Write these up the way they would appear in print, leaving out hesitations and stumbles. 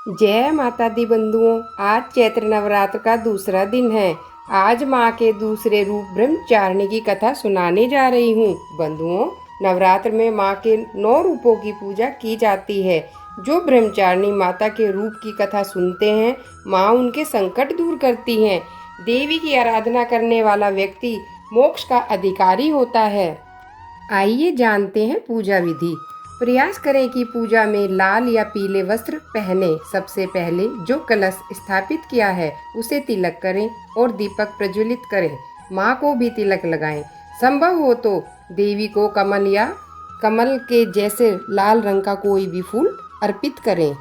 जय माता दी बंधुओं, आज चैत्र नवरात्र का दूसरा दिन है। आज माँ के दूसरे रूप ब्रह्मचारिणी की कथा सुनाने जा रही हूँ। बंधुओं, नवरात्र में माँ के 9 रूपों की पूजा की जाती है। जो ब्रह्मचारिणी माता के रूप की कथा सुनते हैं, माँ उनके संकट दूर करती हैं। देवी की आराधना करने वाला व्यक्ति मोक्ष का अधिकारी होता है। आइए जानते हैं पूजा विधि। प्रयास करें कि पूजा में लाल या पीले वस्त्र पहने। सबसे पहले जो कलश स्थापित किया है उसे तिलक करें और दीपक प्रज्वलित करें। माँ को भी तिलक लगाएं। संभव हो तो देवी को कमल या कमल के जैसे लाल रंग का कोई भी फूल अर्पित करें।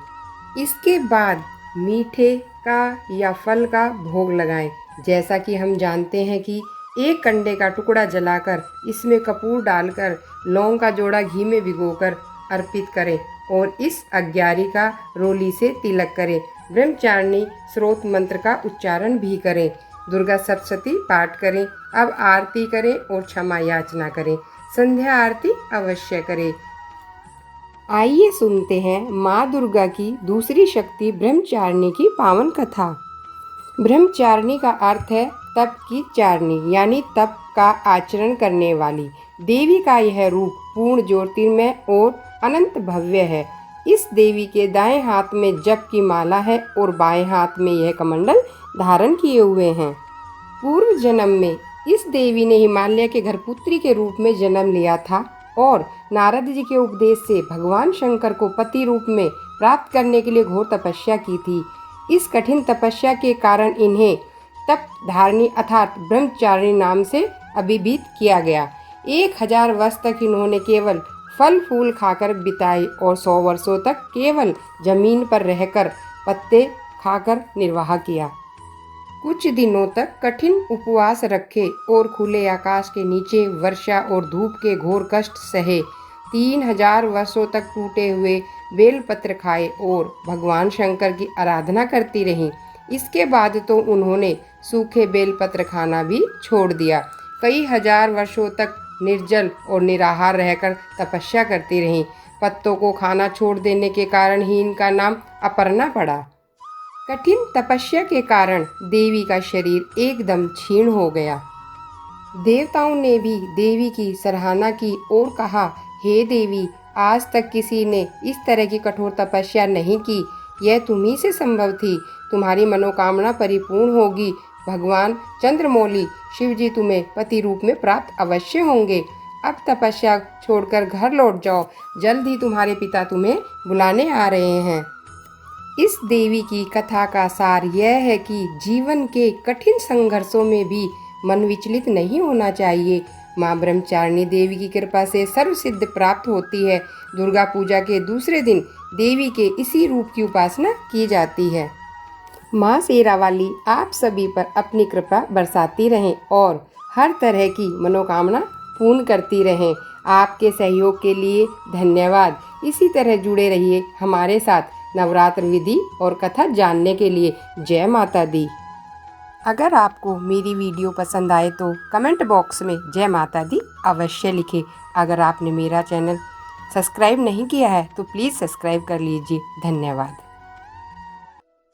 इसके बाद मीठे का या फल का भोग लगाएं। जैसा कि हम जानते हैं कि एक कंडे का टुकड़ा जलाकर इसमें कपूर डालकर लौंग का जोड़ा घी में भिगोकर अर्पित करें और इस अग्यारी का रोली से तिलक करें। ब्रह्मचारिणी स्रोत मंत्र का उच्चारण भी करें। दुर्गा सप्तशती पाठ करें। अब आरती करें और क्षमा याचना करें। संध्या आरती अवश्य करें। आइए सुनते हैं माँ दुर्गा की दूसरी शक्ति ब्रह्मचारिणी की पावन कथा। ब्रह्मचारिणी का अर्थ है तप की चारणी, यानी तप का आचरण करने वाली। देवी का यह रूप पूर्ण ज्योतिर्मय और अनंत भव्य है। इस देवी के दाएं हाथ में जप की माला है और बाएं हाथ में यह कमंडल धारण किए हुए हैं। पूर्व जन्म में इस देवी ने हिमालय के घरपुत्री के रूप में जन्म लिया था और नारद जी के उपदेश से भगवान शंकर को पति रूप में प्राप्त करने के लिए घोर तपस्या की थी। इस कठिन तपस्या के कारण इन्हें तप धारणी अर्थात ब्रह्मचारिणी नाम से अभिहित किया गया। 1000 वर्ष तक इन्होंने केवल फल फूल खाकर बिताए और 100 वर्षों तक केवल जमीन पर रहकर पत्ते खाकर निर्वाह किया। कुछ दिनों तक कठिन उपवास रखे और खुले आकाश के नीचे वर्षा और धूप के घोर कष्ट सहे। 3000 वर्षों तक टूटे हुए बेलपत्र खाए और भगवान शंकर की आराधना करती रहीं। इसके बाद तो उन्होंने सूखे बेलपत्र खाना भी छोड़ दिया। कई हजार वर्षों तक निर्जल और निराहार रहकर तपस्या करती रहीं। पत्तों को खाना छोड़ देने के कारण ही इनका नाम अपर्णा पड़ा। कठिन तपस्या के कारण देवी का शरीर एकदम क्षीण हो गया। देवताओं ने भी देवी की सराहना की और कहा, हे देवी, आज तक किसी ने इस तरह की कठोर तपस्या नहीं की। यह तुम्ही से संभव थी। तुम्हारी मनोकामना परिपूर्ण होगी। भगवान चंद्रमौली शिव जी तुम्हें पति रूप में प्राप्त अवश्य होंगे। अब तपस्या छोड़कर घर लौट जाओ। जल्द ही तुम्हारे पिता तुम्हें बुलाने आ रहे हैं। इस देवी की कथा का सार यह है कि जीवन के कठिन संघर्षों में भी मन विचलित नहीं होना चाहिए। माँ ब्रह्मचारिणी देवी की कृपा से सर्व सिद्ध प्राप्त होती है। दुर्गा पूजा के दूसरे दिन देवी के इसी रूप की उपासना की जाती है। माँ शेरावाली आप सभी पर अपनी कृपा बरसाती रहें और हर तरह की मनोकामना पूर्ण करती रहें। आपके सहयोग के लिए धन्यवाद। इसी तरह जुड़े रहिए हमारे साथ नवरात्र विधि और कथा जानने के लिए। जय माता दी। अगर आपको मेरी वीडियो पसंद आए तो कमेंट बॉक्स में जय माता दी अवश्य लिखें। अगर आपने मेरा चैनल सब्सक्राइब नहीं किया है तो प्लीज़ सब्सक्राइब कर लीजिए। धन्यवाद।